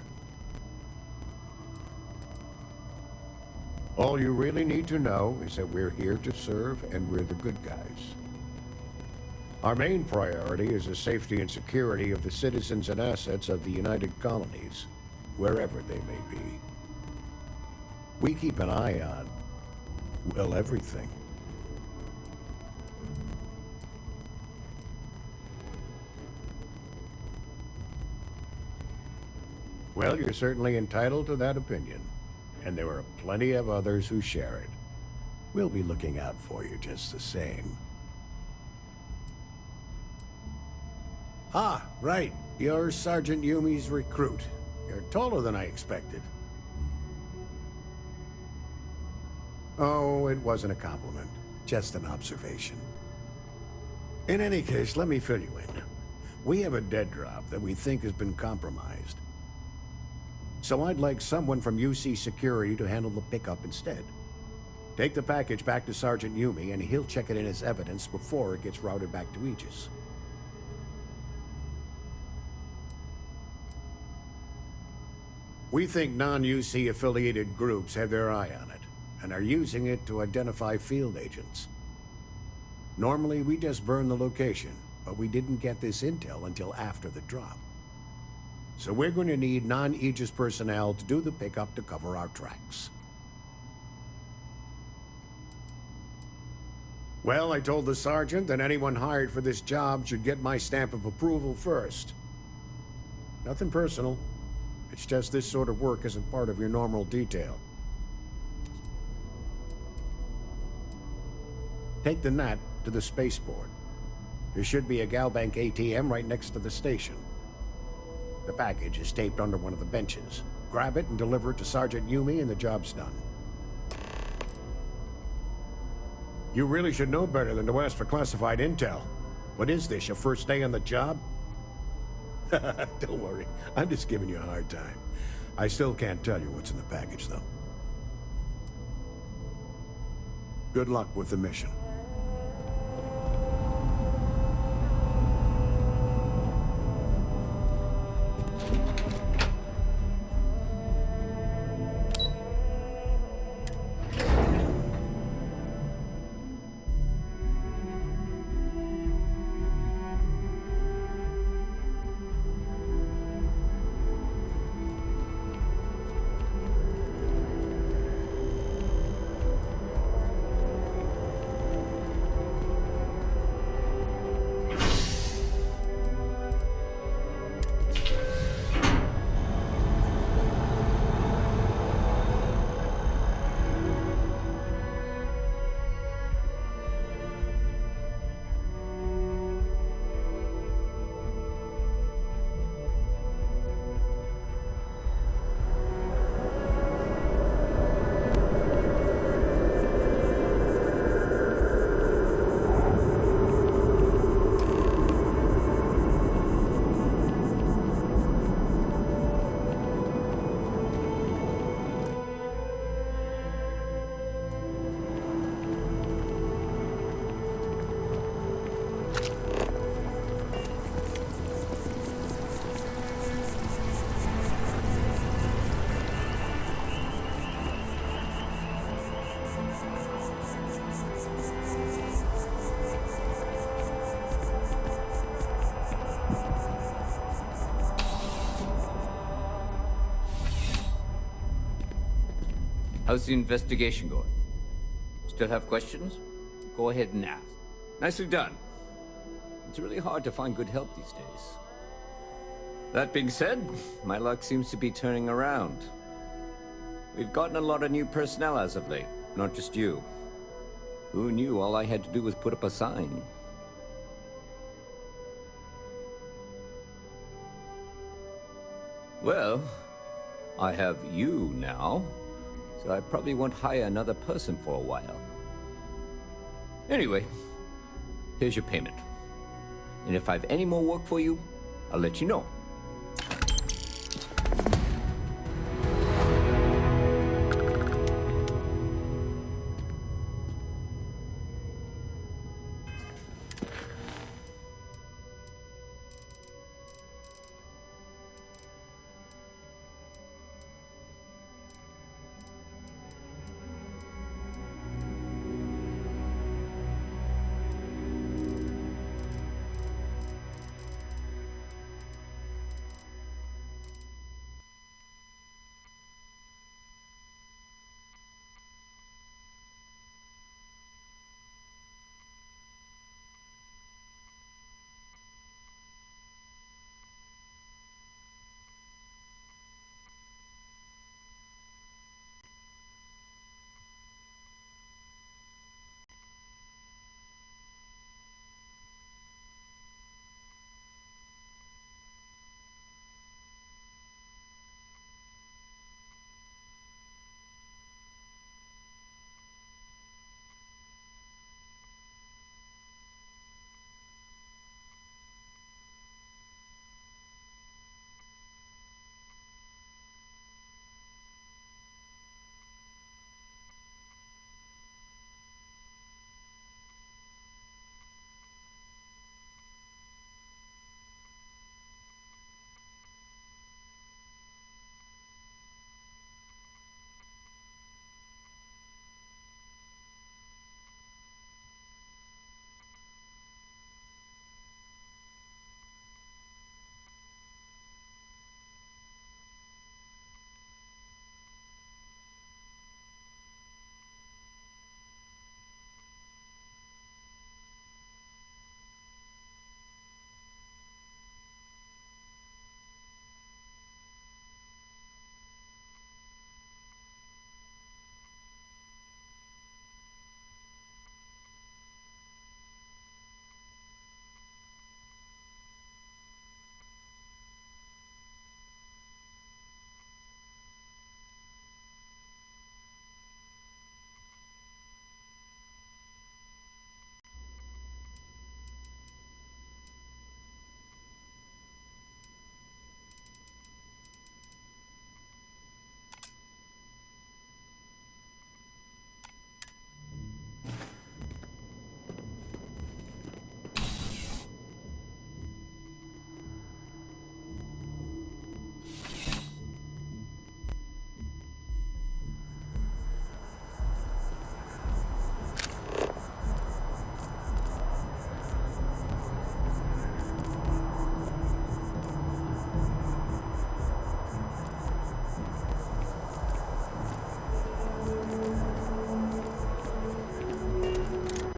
All you really need to know is that we're here to serve, and we're the good guys. Our main priority is the safety and security of the citizens and assets of the United Colonies, wherever they may be. We keep an eye on, well, everything. Well, you're certainly entitled to that opinion, and there are plenty of others who share it. We'll be looking out for you just the same. Ah, right. You're Sergeant Yumi's recruit. You're taller than I expected. Oh, it wasn't a compliment. Just an observation. In any case, let me fill you in. We have a dead drop that we think has been compromised. So I'd like someone from UC Security to handle the pickup instead. Take the package back to Sergeant Yumi, and he'll check it in as evidence before it gets routed back to Aegis. We think non-UC affiliated groups have their eye on it, and are using it to identify field agents. Normally, we just burn the location, but we didn't get this intel until after the drop. So we're going to need non-Aegis personnel to do the pickup to cover our tracks. Well, I told the sergeant that anyone hired for this job should get my stamp of approval first. Nothing personal. It's just this sort of work isn't part of your normal detail. Take the Nat to the spaceport. There should be a Galbank ATM right next to the station. The package is taped under one of the benches. Grab it and deliver it to Sergeant Yumi, and the job's done. You really should know better than to ask for classified intel. What is this, your first day on the job? Don't worry, I'm just giving you a hard time. I still can't tell you what's in the package, though. Good luck with the mission. How's the investigation going? Still have questions? Go ahead and ask. Nicely done. It's really hard to find good help these days. That being said, my luck seems to be turning around. We've gotten a lot of new personnel as of late, not just you. Who knew all I had to do was put up a sign? Well, I have you now, so I probably won't hire another person for a while. Anyway, here's your payment. And if I have any more work for you, I'll let you know.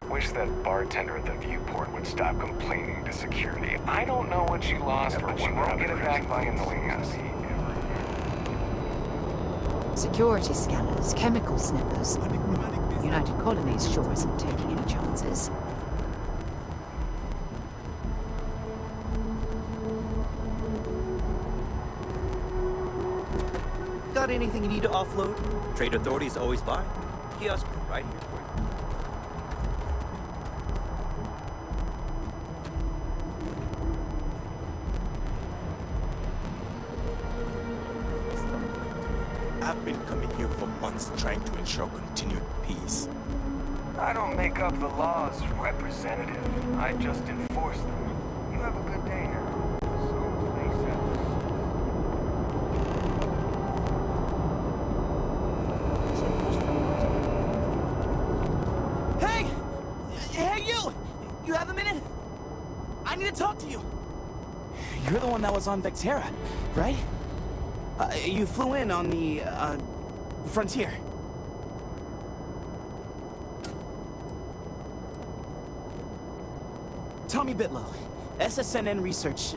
Wish that bartender at the viewport would stop complaining to security. I don't know what she lost, but she won't get it back by annoying us. Security scanners, chemical sniffers. United Colonies sure isn't taking any chances. Got anything you need to offload? Trade authorities always buy. Kiosk right here for you. I've been coming here for months trying to ensure continued peace. I don't make up the laws, Representative. I just enforce them. You have a good day now. Someplace else. Hey! Hey, you! You have a minute? I need to talk to you. You're the one that was on Vectera, right? You flew in on the, Frontier. Tommy Bitlow, SSNN research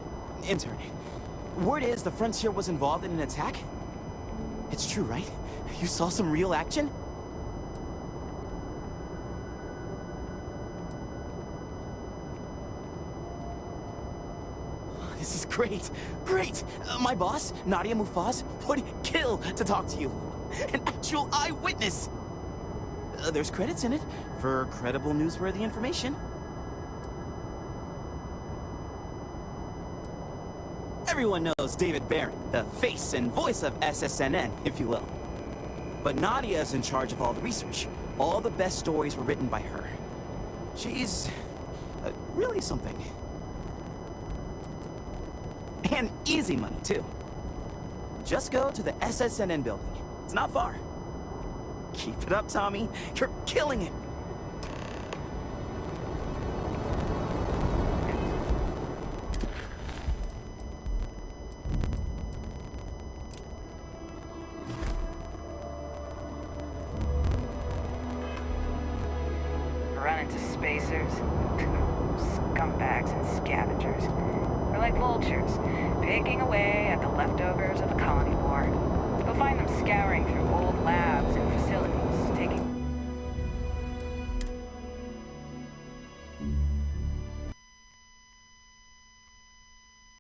intern. Word is the Frontier was involved in an attack? It's true, right? You saw some real action? This is great. Great! My boss, Nadia Mufaz, would kill to talk to you. An actual eyewitness! There's credits in it for credible, newsworthy information. Everyone knows David Barron, the face and voice of SSNN, if you will. But Nadia is in charge of all the research. All the best stories were written by her. She's really something. And easy money, too. Just go to the SSNN building. It's not far. Keep it up, Tommy. You're killing it. Run into spacers, scumbags and scavengers. They're like vultures, picking away at the leftovers of the colony war. You'll find them scouring through old labs and facilities